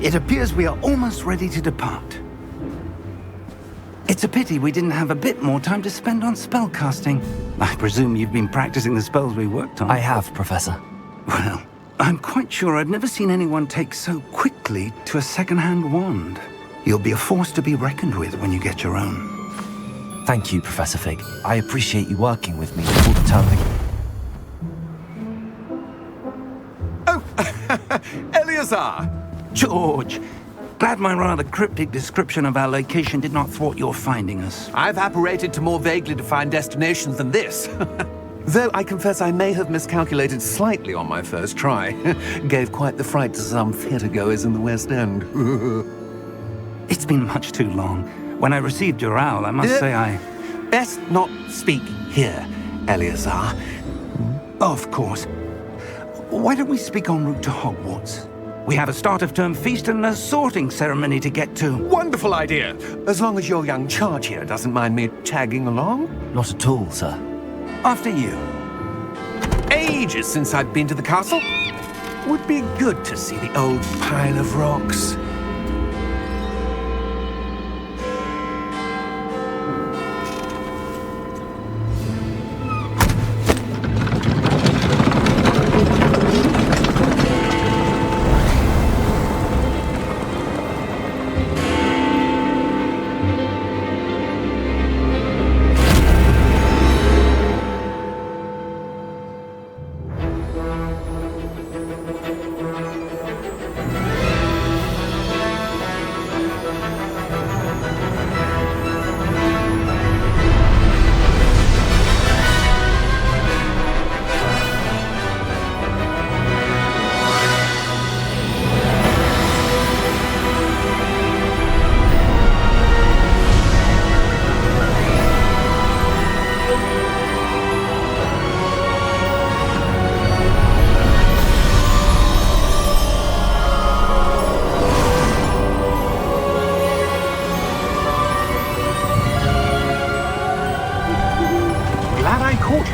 It appears we are almost ready to depart. It's a pity we didn't have a bit more time to spend on spellcasting. I presume you've been practicing the spells we worked on. I have, Professor. Well, I'm quite sure I've never seen anyone take so quickly to a second-hand wand. You'll be a force to be reckoned with when you get your own. Thank you, Professor Fig. I appreciate you working with me before the term begins. Oh, Eleazar! George! Glad my rather cryptic description of our location did not thwart your finding us. I've apparated to more vaguely defined destinations than this. Though I confess I may have miscalculated slightly on my first try. Gave quite the fright to some theatre-goers in the West End. It's been much too long. When I received your owl, I must say I... Best not speak here, Eleazar. Of course. Why don't we speak en route to Hogwarts? We have a start-of-term feast and a sorting ceremony to get to. Wonderful idea! As long as your young charge here doesn't mind me tagging along. Not at all, sir. After you. Ages since I've been to the castle. Would be good to see the old pile of rocks.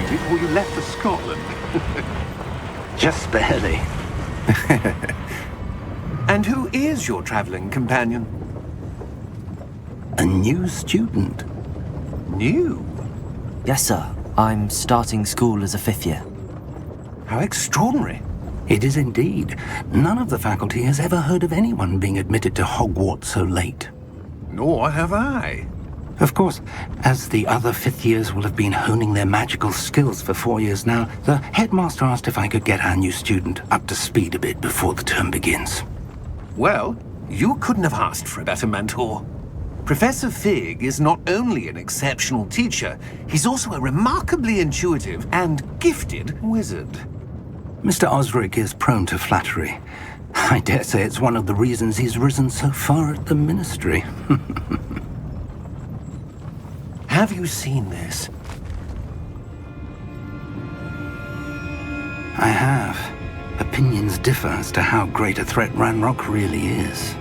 Before you left for Scotland. Just barely. And who is your traveling companion? A new student. New? Yes, sir. I'm starting school as a 5th year. How extraordinary. It is indeed. None of the faculty has ever heard of anyone being admitted to Hogwarts so late. Nor have I. Of course, as the other 5th years will have been honing their magical skills for 4 years now, the headmaster asked if I could get our new student up to speed a bit before the term begins. Well, you couldn't have asked for a better mentor. Professor Fig is not only an exceptional teacher, he's also a remarkably intuitive and gifted wizard. Mr. Osric is prone to flattery. I dare say it's one of the reasons he's risen so far at the ministry. Have you seen this? I have. Opinions differ as to how great a threat Ranrock really is.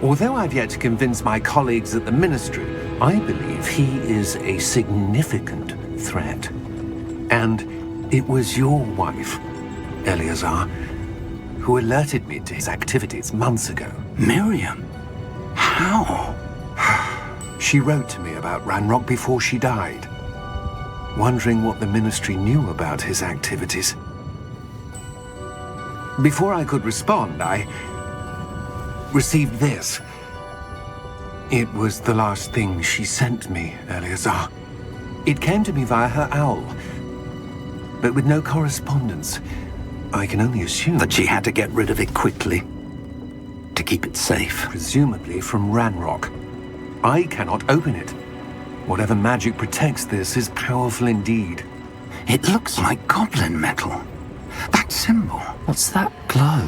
Although I've yet to convince my colleagues at the ministry, I believe he is a significant threat. And it was your wife, Eleazar, who alerted me to his activities months ago. Miriam? How? She wrote to me about Ranrock before she died, wondering what the ministry knew about his activities. Before I could respond, I received this. It was the last thing she sent me, Eleazar. It came to me via her owl, but with no correspondence. I can only assume that she had to get rid of it quickly, to keep it safe. Presumably from Ranrock. I cannot open it. Whatever magic protects this is powerful indeed. It looks like goblin metal. That symbol. What's that glow?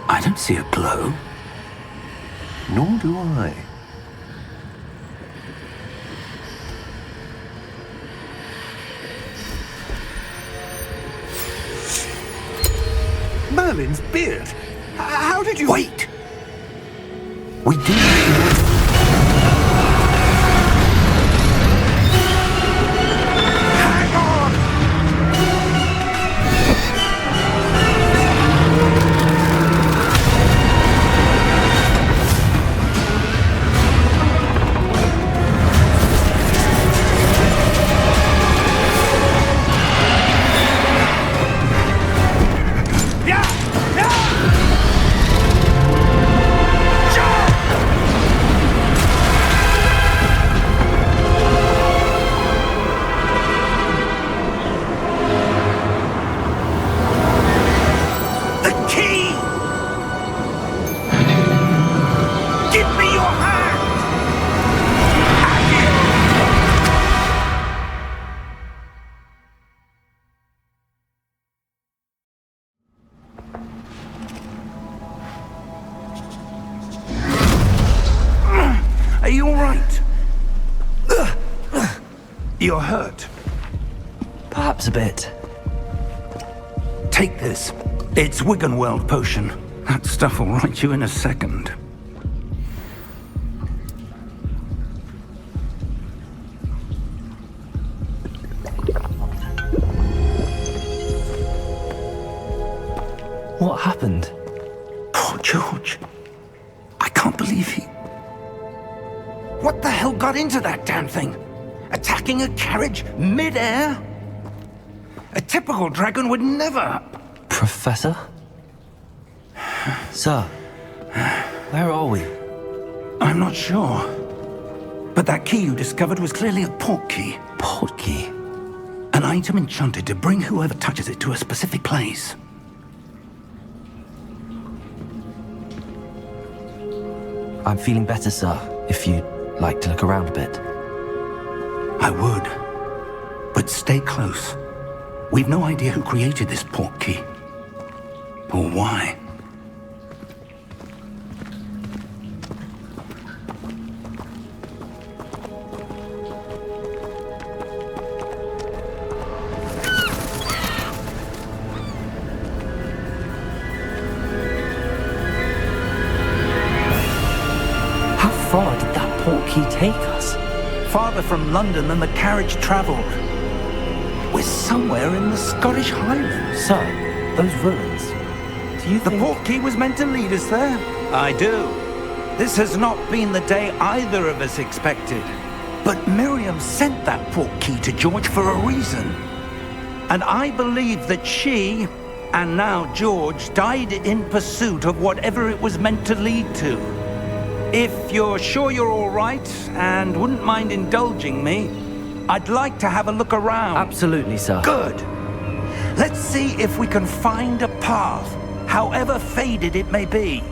I don't see a glow. Nor do I. Merlin's beard. How did you... Wait! We do... You're hurt. Perhaps a bit. Take this. It's Wiggenweld potion. That stuff will right you in a second. What happened? Poor George. I can't believe he... What the hell got into that damn thing? Attacking a carriage mid-air? A typical dragon would never... Professor? Sir, where are we? I'm not sure. But that key you discovered was clearly a port key. Port key? An item enchanted to bring whoever touches it to a specific place. I'm feeling better, sir, if you'd like to look around a bit. I would. But stay close. We've no idea who created this port key. Or why. How far did that port key take us? Farther from London than the carriage travelled. We're somewhere in the Scottish Highlands. Sir, those ruins. Do you The think... port key was meant to lead us there? I do. This has not been the day either of us expected. But Miriam sent that port key to George for a reason. And I believe that she, and now George, died in pursuit of whatever it was meant to lead to. If you're sure you're all right, and wouldn't mind indulging me, I'd like to have a look around. Absolutely, sir. Good. Let's see if we can find a path, however faded it may be.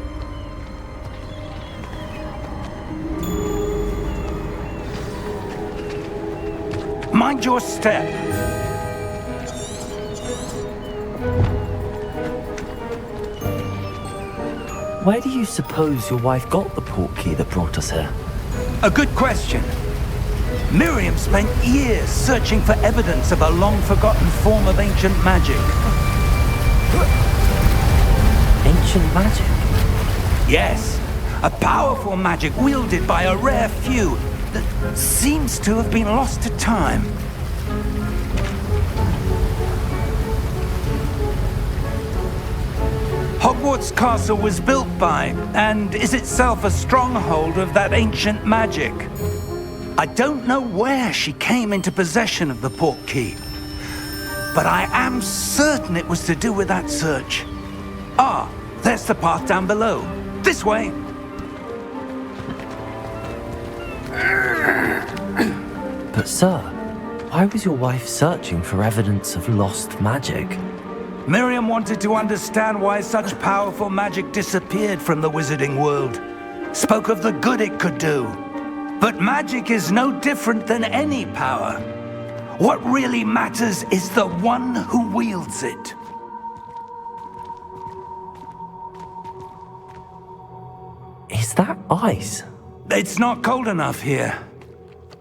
Mind your step. Where do you suppose your wife got the port key that brought us here? A good question. Miriam spent years searching for evidence of a long-forgotten form of ancient magic. Ancient magic? Yes, a powerful magic wielded by a rare few that seems to have been lost to time. Hogwarts Castle was built by, and is itself a stronghold of that ancient magic. I don't know where she came into possession of the port key, but I am certain it was to do with that search. Ah, there's the path down below. This way. But sir, why was your wife searching for evidence of lost magic? Miriam wanted to understand why such powerful magic disappeared from the wizarding world. Spoke of the good it could do. But magic is no different than any power. What really matters is the one who wields it. Is that ice? It's not cold enough here.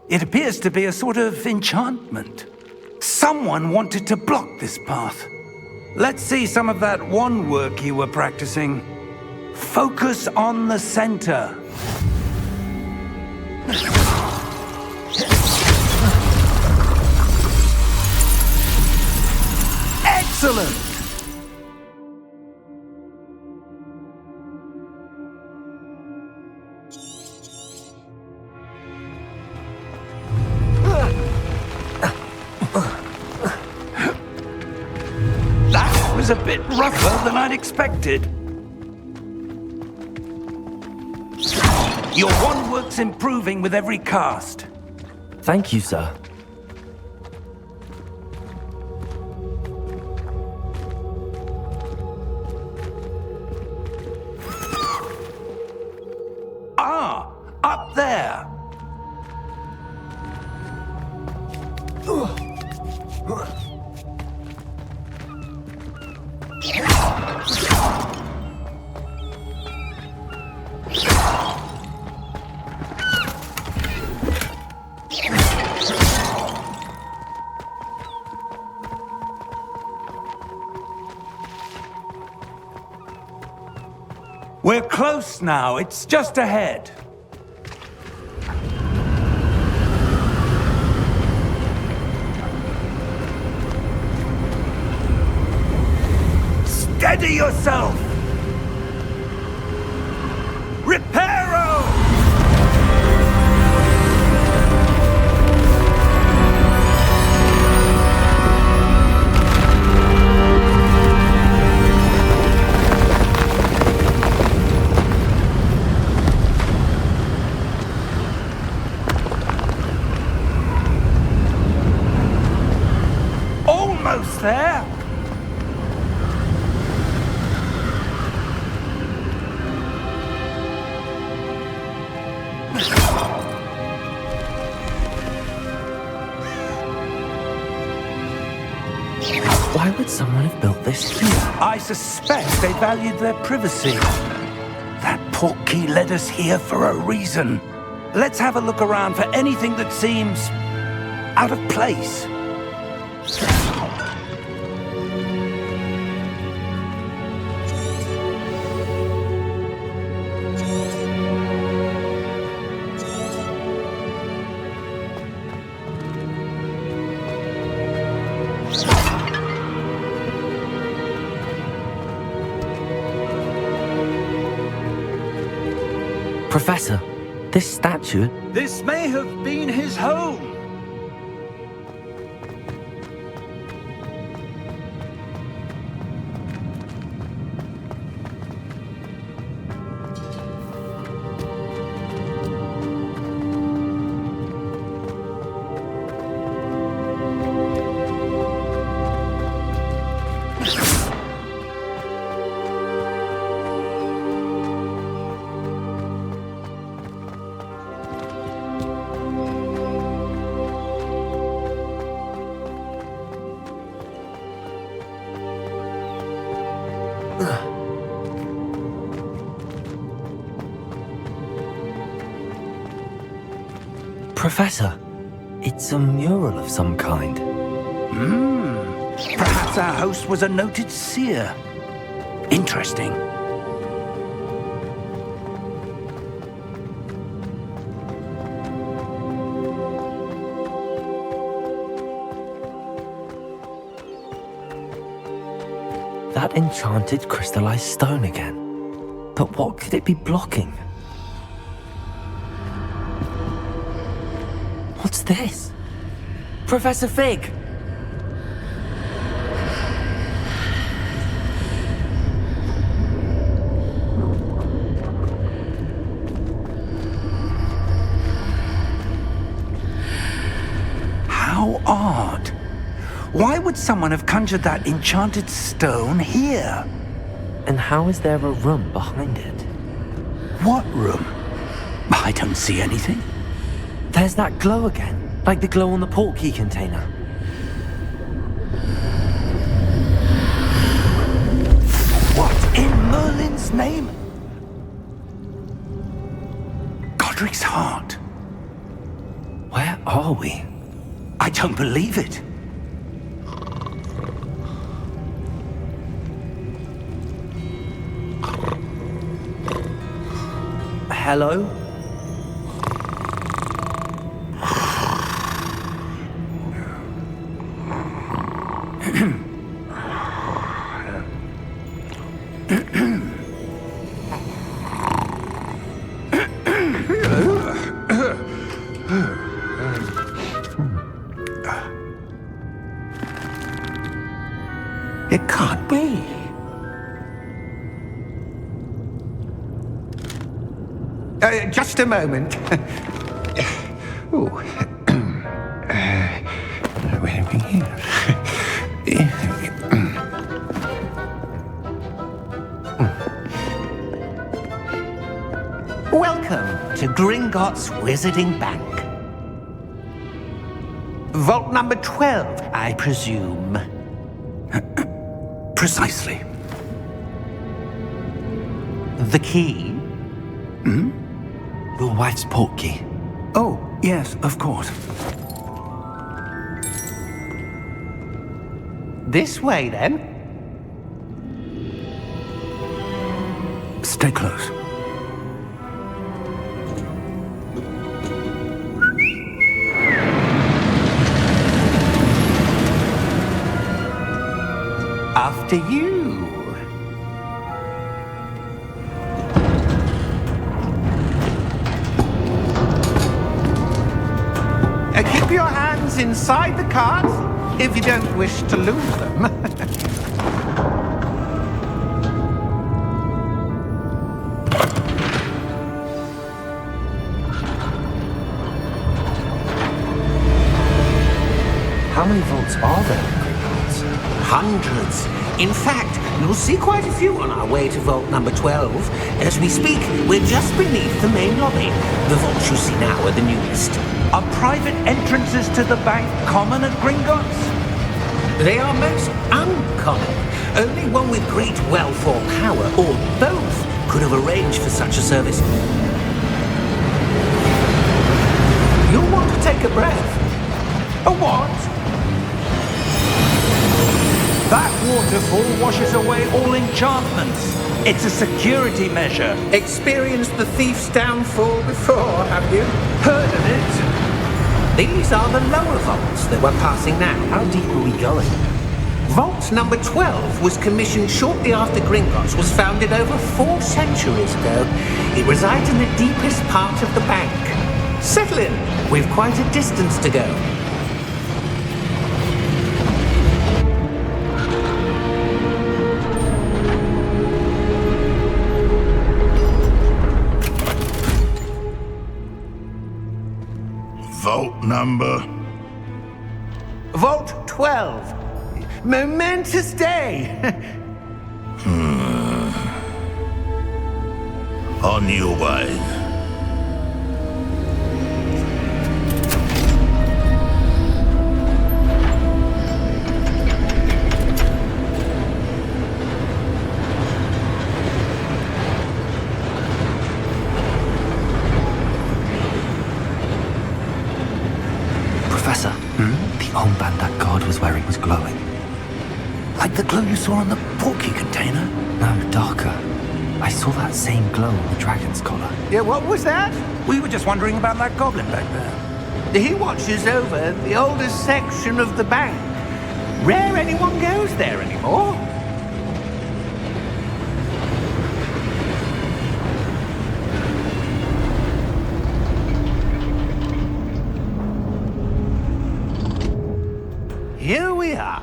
It appears to be a sort of enchantment. Someone wanted to block this path. Let's see some of that wand work you were practicing. Focus on the center. Excellent! That was a bit rougher than I'd expected. Your wand work's improving with every cast. Thank you, sir. Ah, up there. We're close now. It's just ahead. Steady yourself! Reparo! Almost there! Why would someone have built this here? I suspect they valued their privacy. That portkey led us here for a reason. Let's have a look around for anything that seems out of place. Professor, this statue... This may have been his home. Professor, it's a mural of some kind. Perhaps our host was a noted seer. Interesting. That enchanted crystallized stone again. But what could it be blocking? What's this? Professor Fig! How odd. Why would someone have conjured that enchanted stone here? And how is there a room behind it? What room? I don't see anything. There's that glow again, like the glow on the portkey container. What in Merlin's name? Godric's heart. Where are we? I don't believe it. Hello? It can't be. Just a moment. Oh. Where are we here? Welcome to Gringotts Wizarding Bank. Vault number 12, I presume. Precisely. The key? Your wife's portkey. Oh, yes, of course. This way, then. Stay close. After you. Keep your hands inside the cart if you don't wish to lose them. How many vaults are there in Gringotts? Hundreds. In fact, you'll see quite a few on our way to vault number 12. As we speak, we're just beneath the main lobby. The vaults you see now are the newest. Are private entrances to the bank common at Gringotts? They are most uncommon. Only one with great wealth or power, or both, could have arranged for such a service. You'll want to take a breath. A what? That waterfall washes away all enchantments. It's a security measure. Experienced the thief's downfall before, have you? Heard of it? These are the lower vaults that we're passing now. How deep are we going? Vault number 12 was commissioned shortly after Gringotts was founded over 4 centuries ago. It resides in the deepest part of the bank. Settle in. We've quite a distance to go. Vault number? Vault 12. Momentous day. On your way. Professor, the armband that guard was wearing was glowing. Like the glow you saw on the portkey container? No, darker. I saw that same glow on the dragon's collar. Yeah, what was that? We were just wondering about that goblin back there. He watches over the oldest section of the bank. Rare anyone goes there anymore. Here we are.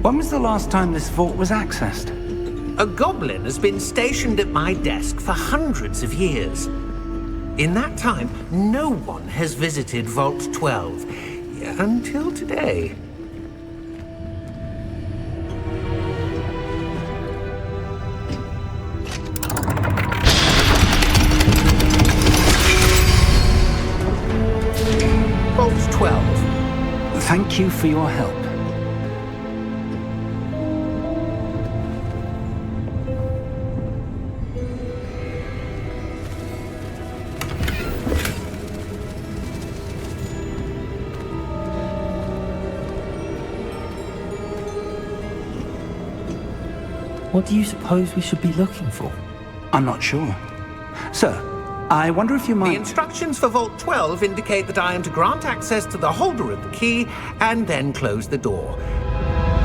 When was the last time this vault was accessed? A goblin has been stationed at my desk for hundreds of years. In that time, no one has visited Vault 12 until today. Vault 12. Thank you for your help. What do you suppose we should be looking for? I'm not sure. Sir, I wonder if you The might... instructions for Vault 12 indicate that I am to grant access to the holder of the key and then close the door.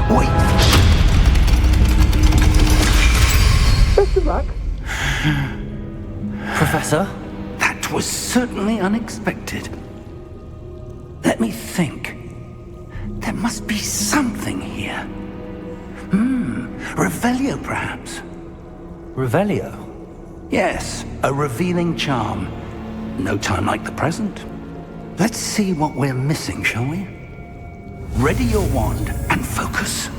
Wait! Best of luck. Professor? That was certainly unexpected. Let me think. There must be something here. Revelio, perhaps? Revelio? Yes, a revealing charm. No time like the present. Let's see what we're missing, shall we? Ready your wand and focus.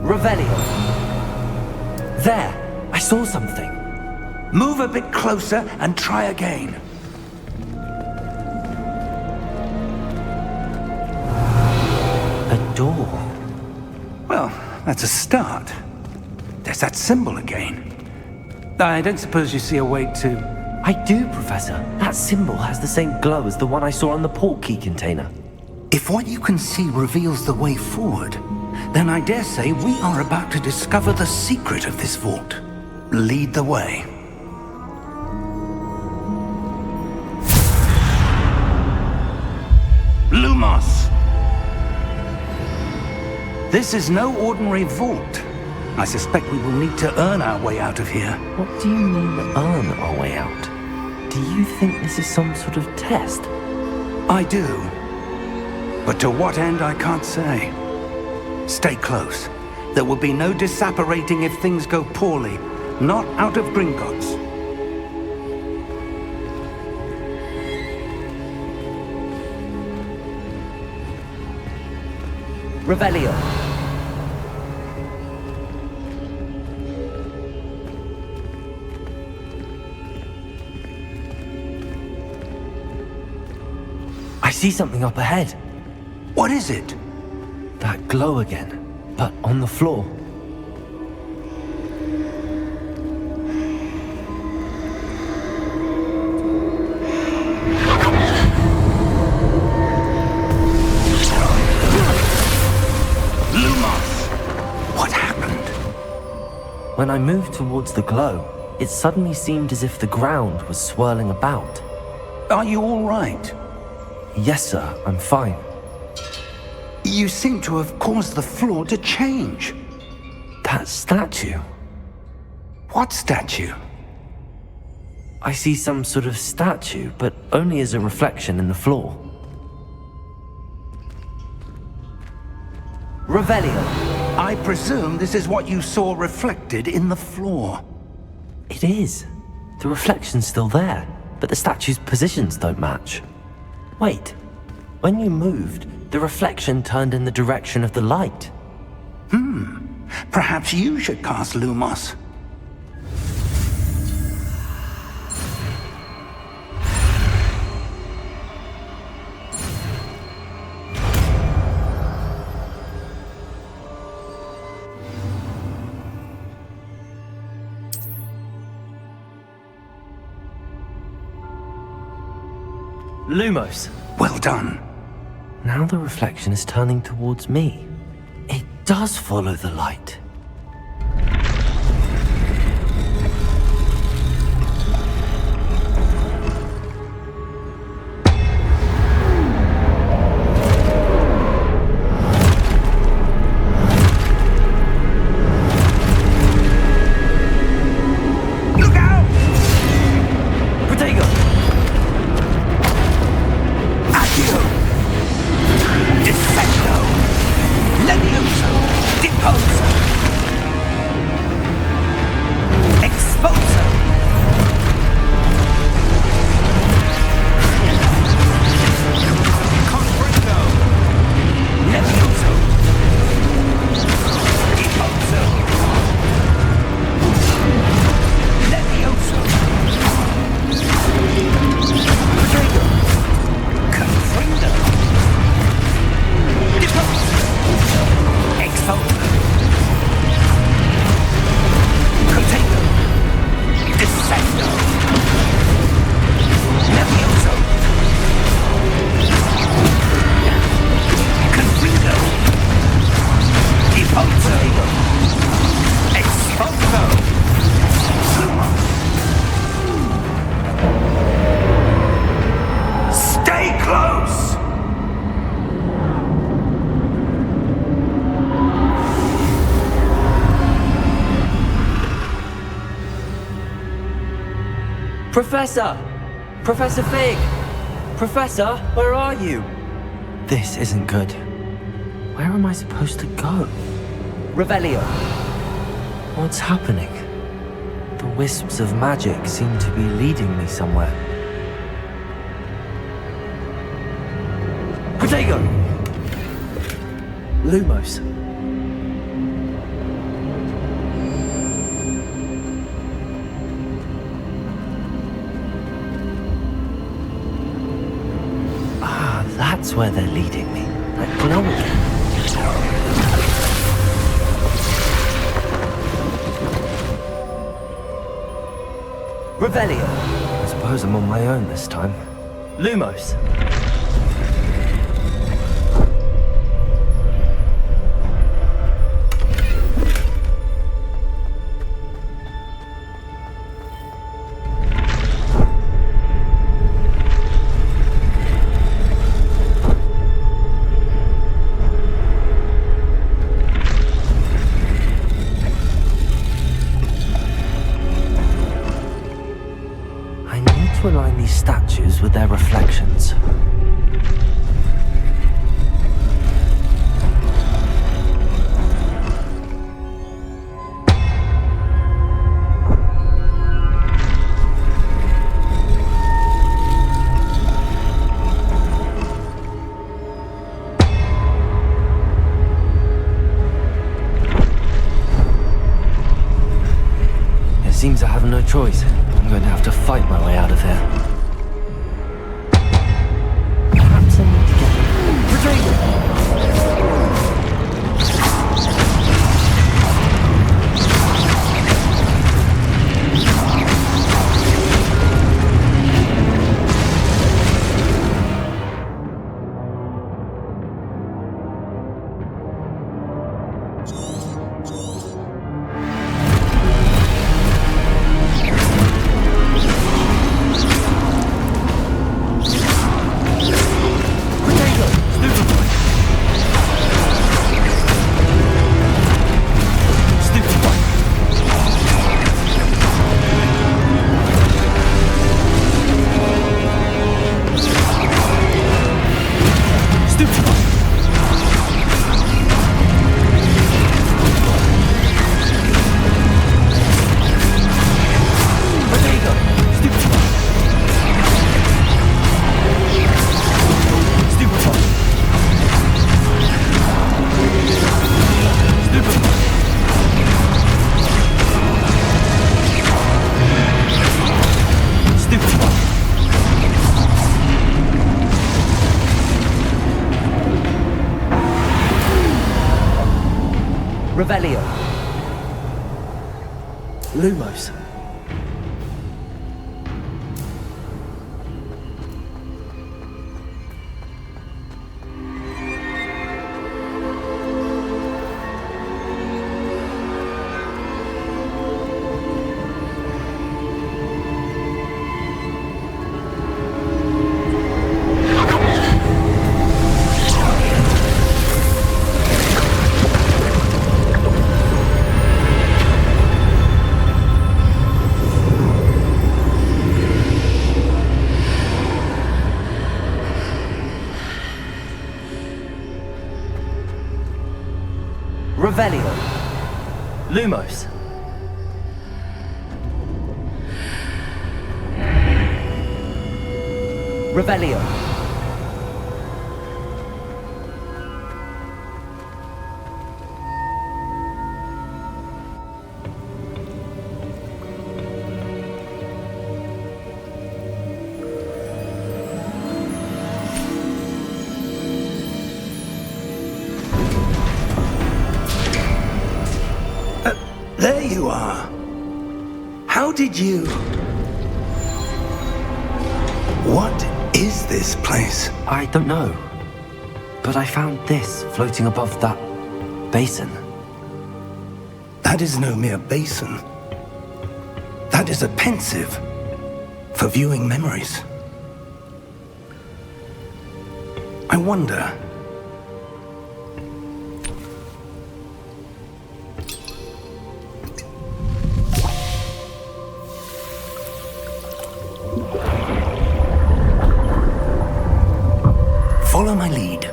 Revelio. There! I saw something. Move a bit closer and try again. door. Well, that's a start. There's that symbol again. I don't suppose you see a way to... I do, Professor. That symbol has the same glow as the one I saw on the port key container. If what you can see reveals the way forward, then I dare say we are about to discover the secret of this vault. Lead the way. Lumos! This is no ordinary vault. I suspect we will need to earn our way out of here. What do you mean, earn our way out? Do you think this is some sort of test? I do. But to what end, I can't say. Stay close. There will be no disapparating if things go poorly. Not out of Gringotts. Revelio. I see something up ahead. What is it? That glow again, but on the floor. Lumos! What happened? When I moved towards the glow, it suddenly seemed as if the ground was swirling about. Are you all right? Yes, sir, I'm fine. You seem to have caused the floor to change. That statue. What statue? I see some sort of statue, but only as a reflection in the floor. Revelio. I presume this is what you saw reflected in the floor. It is. The reflection's still there, but the statue's positions don't match. Wait, when you moved, the reflection turned in the direction of the light. Perhaps you should cast Lumos. Lumos. Well done. Now the reflection is turning towards me. It does follow the light. Look out! Protego! Accio! Defendo! Levioso! Deposo! Exposo! Confringo! Levioso! Deposo! Levioso! Protego! Confringo! Deposo! Exposo! Protego! Descendo! Levioso! Confringo! Deposo! Exposo! Stay close! Professor! Professor Fig! Professor, where are you? This isn't good. Where am I supposed to go? Revelio. What's happening? The wisps of magic seem to be leading me somewhere. Protego! Lumos. That's where they're leading me. That glow again. Revelio. I suppose I'm on my own this time. Lumos. To align these statues with their reflections. It seems I have no choice. I'm going to have to fight my way out of here. Perhaps I need to get them. Retreat! Revelio. Lumos. Revelio. Lumos. Revelio. There you are. How did you... What is this place? I don't know. But I found this floating above that basin. That is no mere basin. That is a pensive for viewing memories. I wonder... Follow my lead.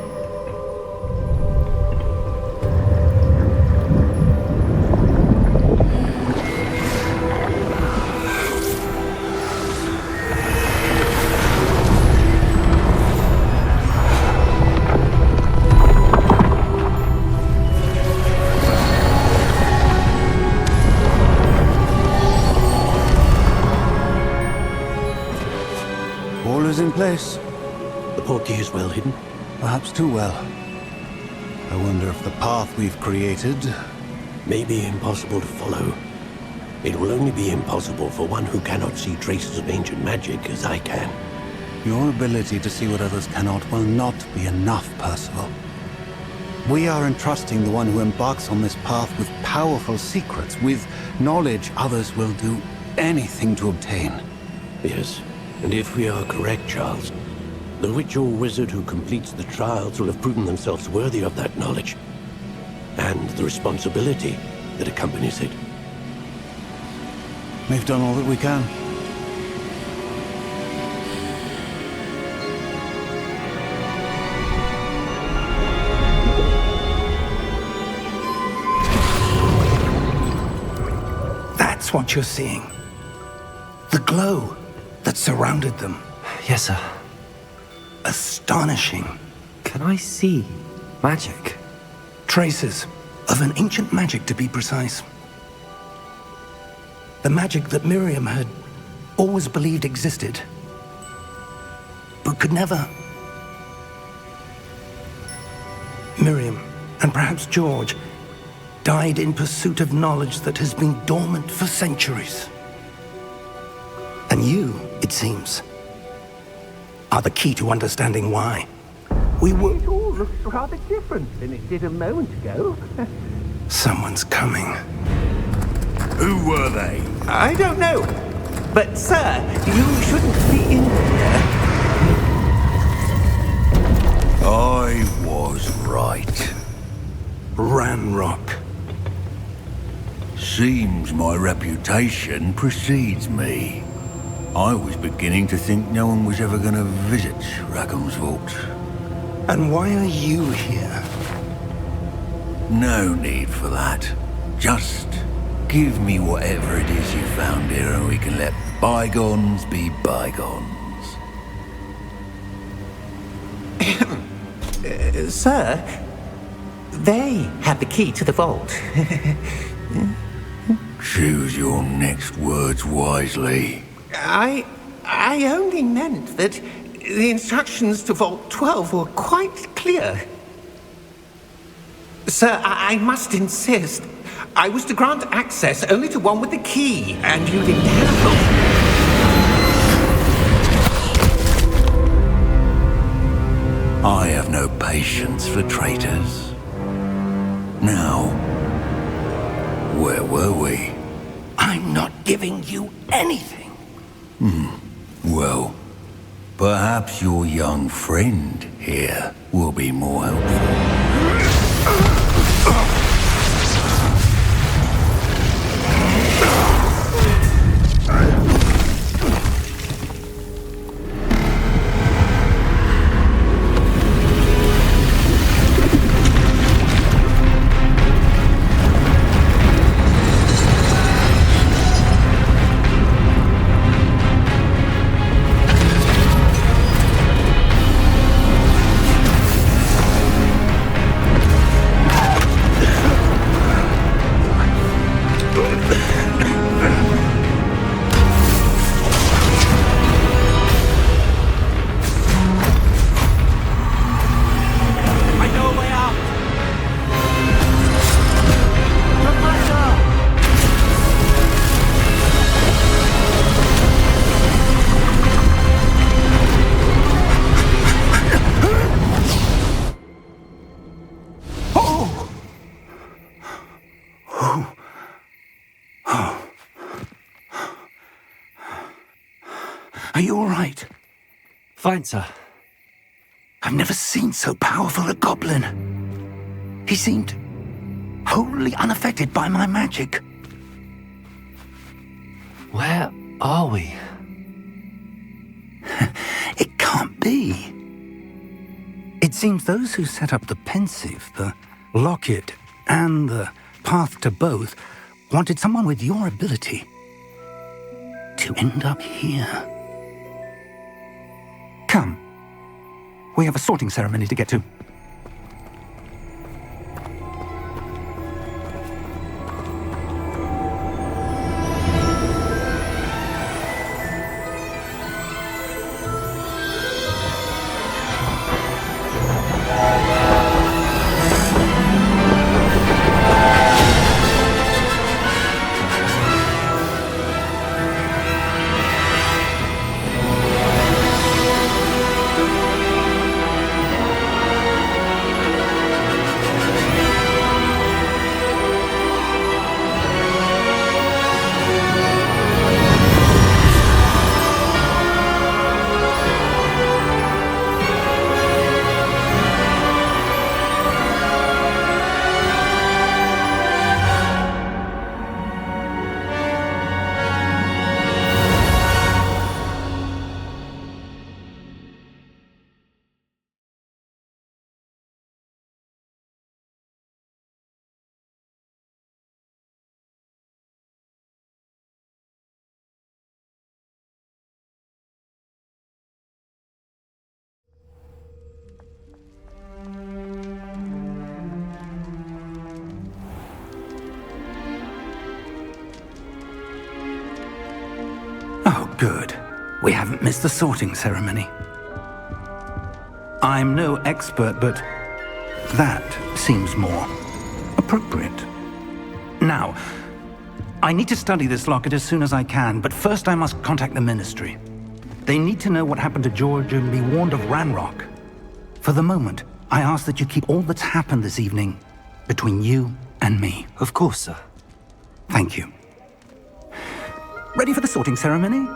All is in place. The portkey is well hidden. Perhaps too well. I wonder if the path we've created may be impossible to follow. It will only be impossible for one who cannot see traces of ancient magic as I can. Your ability to see what others cannot will not be enough, Percival. We are entrusting the one who embarks on this path with powerful secrets, with knowledge others will do anything to obtain. Yes, and if we are correct, Charles, the witch or wizard who completes the trials will have proven themselves worthy of that knowledge, and the responsibility that accompanies it. We've done all that we can. That's what you're seeing. The glow that surrounded them. Yes, sir. Astonishing. Can I see magic? Traces of an ancient magic, to be precise. The magic that Miriam had always believed existed, but could never. Miriam, and perhaps George, died in pursuit of knowledge that has been dormant for centuries. And you, it seems, are the key to understanding why. It all looks rather different than it did a moment ago. Someone's coming. Who were they? I don't know. But, sir, you shouldn't be in here. I was right. Ranrock. Seems my reputation precedes me. I was beginning to think no one was ever going to visit Rackham's vault. And why are you here? No need for that. Just give me whatever it is you found here and we can let bygones be bygones. Sir, they have the key to the vault. Choose your next words wisely. I only meant that the instructions to Vault 12 were quite clear. Sir, I must insist. I was to grant access only to one with the key, and you didn't have I have no patience for traitors. Now, where were we? I'm not giving you anything. Well, perhaps your young friend here will be more helpful. Are you all right? Fine, sir. I've never seen so powerful a goblin. He seemed wholly unaffected by my magic. Where are we? It can't be. It seems those who set up the pensive, the locket, and the path to both wanted someone with your ability to end up here. Come. We have a sorting ceremony to get to. We haven't missed the sorting ceremony. I'm no expert, but that seems more appropriate. Now, I need to study this locket as soon as I can, but first I must contact the Ministry. They need to know what happened to George and be warned of Ranrock. For the moment, I ask that you keep all that's happened this evening between you and me. Of course, sir. Thank you. Ready for the sorting ceremony?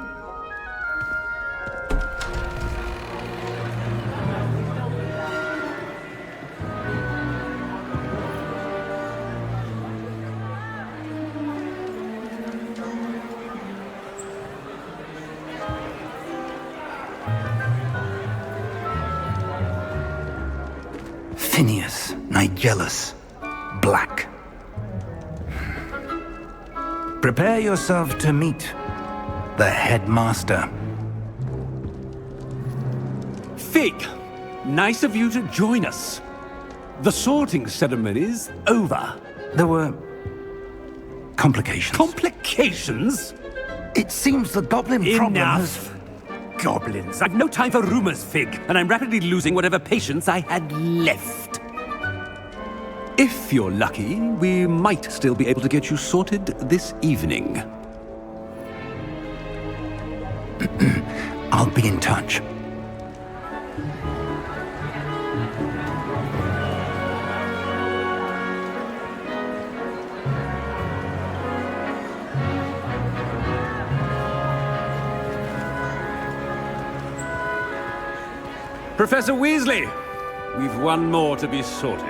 Phineas, Nigellus, Black. Prepare yourself to meet the headmaster. Fig, nice of you to join us. The sorting ceremony's over. There were complications. Complications? It seems the goblin problem has... Enough! Goblins. I've no time for rumors, Fig, and I'm rapidly losing whatever patience I had left. If you're lucky, we might still be able to get you sorted this evening. I'll be in touch. Professor Weasley, we've one more to be sorted.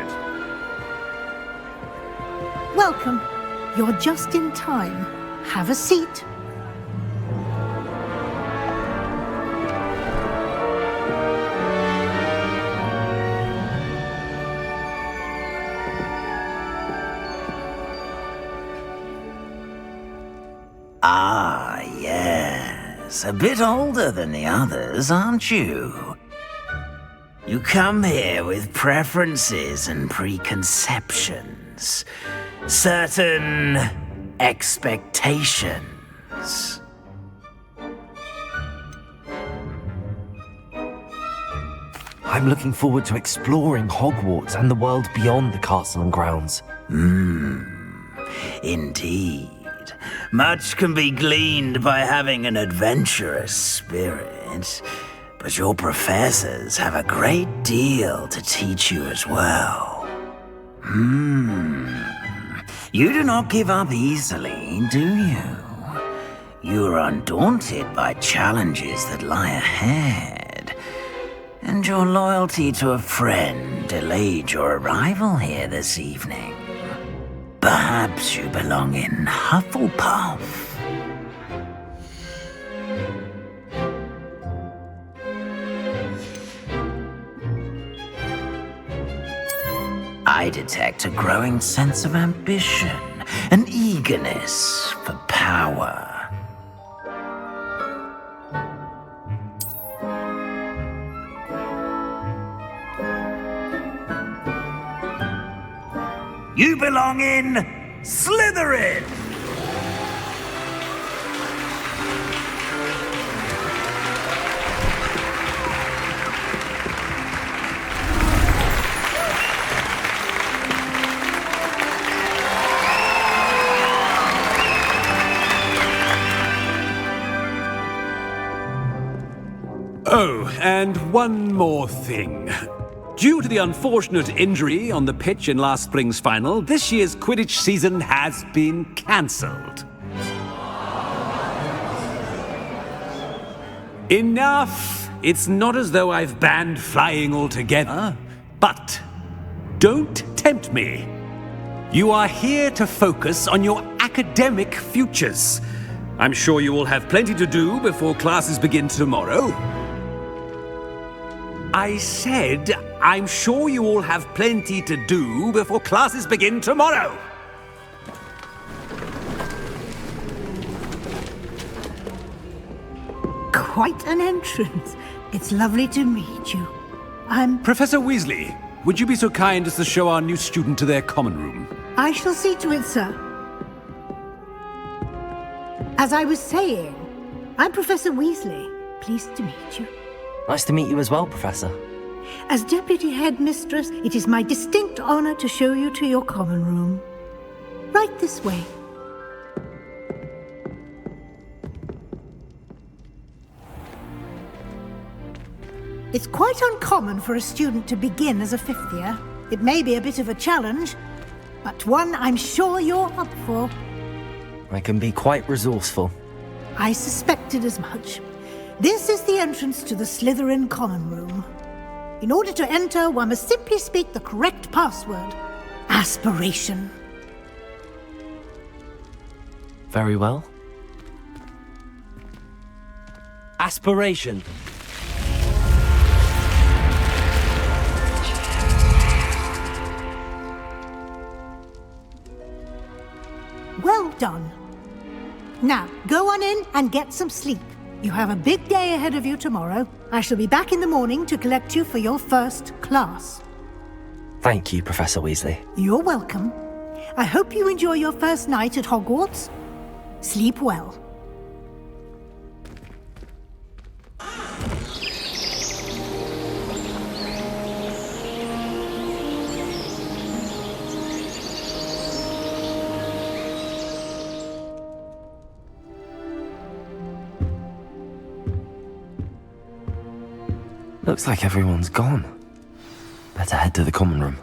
Welcome. You're just in time. Have a seat. Ah, yes. A bit older than the others, aren't you? You come here with preferences and preconceptions. Certain expectations. I'm looking forward to exploring Hogwarts and the world beyond the castle and grounds. Indeed. Much can be gleaned by having an adventurous spirit, but your professors have a great deal to teach you as well. You do not give up easily, do you? You are undaunted by challenges that lie ahead, and your loyalty to a friend delayed your arrival here this evening. Perhaps you belong in Hufflepuff. I detect a growing sense of ambition, an eagerness for power. You belong in Slytherin! Oh, and one more thing. Due to the unfortunate injury on the pitch in last spring's final, this year's Quidditch season has been cancelled. Enough! It's not as though I've banned flying altogether, but don't tempt me. You are here to focus on your academic futures. I'm sure you will have plenty to do before classes begin tomorrow. I said, I'm sure you all have plenty to do before classes begin tomorrow. Quite an entrance. It's lovely to meet you. Professor Weasley, would you be so kind as to show our new student to their common room? I shall see to it, sir. As I was saying, I'm Professor Weasley. Pleased to meet you. Nice to meet you as well, Professor. As Deputy Headmistress, it is my distinct honor to show you to your common room. Right this way. It's quite uncommon for a student to begin as a fifth year. It may be a bit of a challenge, but one I'm sure you're up for. I can be quite resourceful. I suspected as much. This is the entrance to the Slytherin common room. In order to enter, one must simply speak the correct password. Aspiration. Very well. Aspiration. Well done. Now, go on in and get some sleep. You have a big day ahead of you tomorrow. I shall be back in the morning to collect you for your first class. Thank you, Professor Weasley. You're welcome. I hope you enjoy your first night at Hogwarts. Sleep well. Looks like everyone's gone. Better head to the common room.